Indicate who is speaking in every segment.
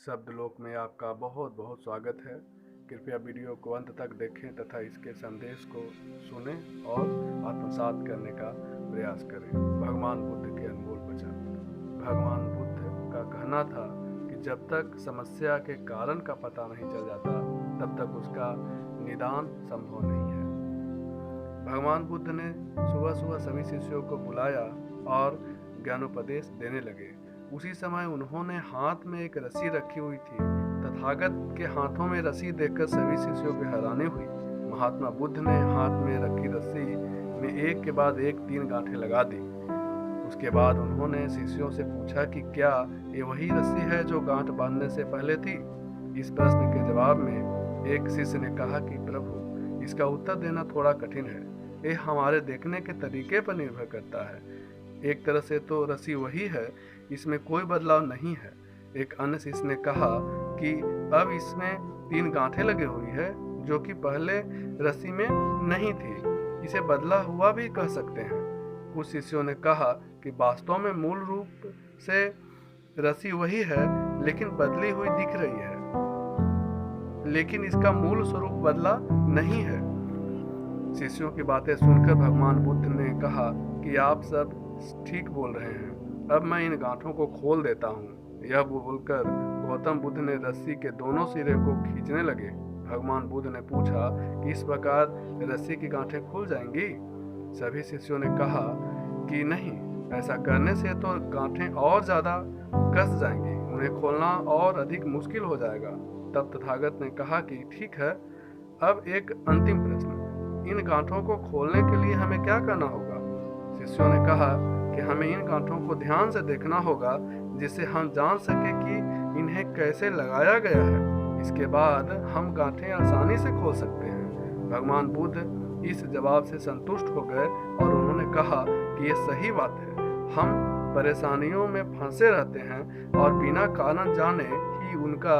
Speaker 1: शब्द लोक में आपका बहुत बहुत स्वागत है। कृपया वीडियो को अंत तक देखें तथा इसके संदेश को सुनें और आत्मसात करने का प्रयास करें। भगवान बुद्ध के अनमोल वचन। भगवान बुद्ध का कहना था कि जब तक समस्या के कारण का पता नहीं चल जाता तब तक उसका निदान संभव नहीं है। भगवान बुद्ध ने सुबह सुबह सभी शिष्यों को बुलाया और ज्ञानोपदेश देने लगे। उसी समय उन्होंने हाथ में एक रस्सी रखी हुई थी। तथागत के हाथों में रस्सी देखकर सभी शिष्यों की हैरानी हुई। महात्मा बुद्ध ने हाथ में रखी रस्सी में एक के बाद एक 3 गांठें लगा दी। उसके बाद उन्होंने शिष्यों से पूछा कि क्या ये वही रस्सी है जो गांठ बांधने से पहले थी। इस प्रश्न के जवाब में एक शिष्य ने कहा कि प्रभु, इसका उत्तर देना थोड़ा कठिन है। ये हमारे देखने के तरीके पर निर्भर करता है। एक तरह से तो रस्सी वही है, इसमें कोई बदलाव नहीं है। एक अन्य शिष्य ने कहा कि अब इसमें 3 गांठें लगी हुई है जो कि पहले रस्सी में नहीं थी। इसे बदला हुआ भी कह सकते हैं। कुछ शिष्यों ने कहा कि वास्तव में मूल रूप से रस्सी वही है लेकिन बदली हुई दिख रही है, लेकिन इसका मूल स्वरूप बदला नहीं है। शिष्यों की बातें सुनकर भगवान बुद्ध ने कहा कि आप सब ठीक बोल रहे हैं, अब मैं इन गांठों को खोल देता हूँ। यह बोलकर गौतम बुद्ध ने रस्सी के दोनों सिरे को खींचने लगे। भगवान बुद्ध ने पूछा कि इस प्रकार रस्सी की गांठें खुल जाएंगी। सभी शिष्यों ने कहा कि नहीं, ऐसा करने से तो गांठें और ज़्यादा कस जाएंगी, उन्हें खोलना और अधिक मुश्किल हो जाएगा। तब तथागत ने कहा कि ठीक है, अब एक अंतिम प्रश्न, इन गांठों को खोलने के लिए हमें क्या करना होगा। शिष्यों ने कहा कि हमें इन गांठों को ध्यान से देखना होगा जिससे हम जान सके कि इन्हें कैसे लगाया गया है। इसके बाद हम गांठें आसानी से खोल सकते हैं। भगवान बुद्ध इस जवाब से संतुष्ट हो गए और उन्होंने कहा कि यह सही बात है। हम परेशानियों में फंसे रहते हैं और बिना कारण जाने ही उनका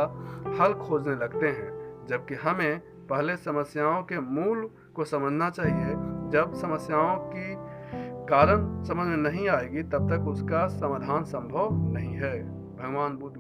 Speaker 1: हल खोजने लगते हैं, जबकि हमें पहले समस्याओं के मूल को समझना चाहिए। जब समस्याओं की कारण समझ में नहीं आएगी तब तक उसका समाधान संभव नहीं है। भगवान बुद्ध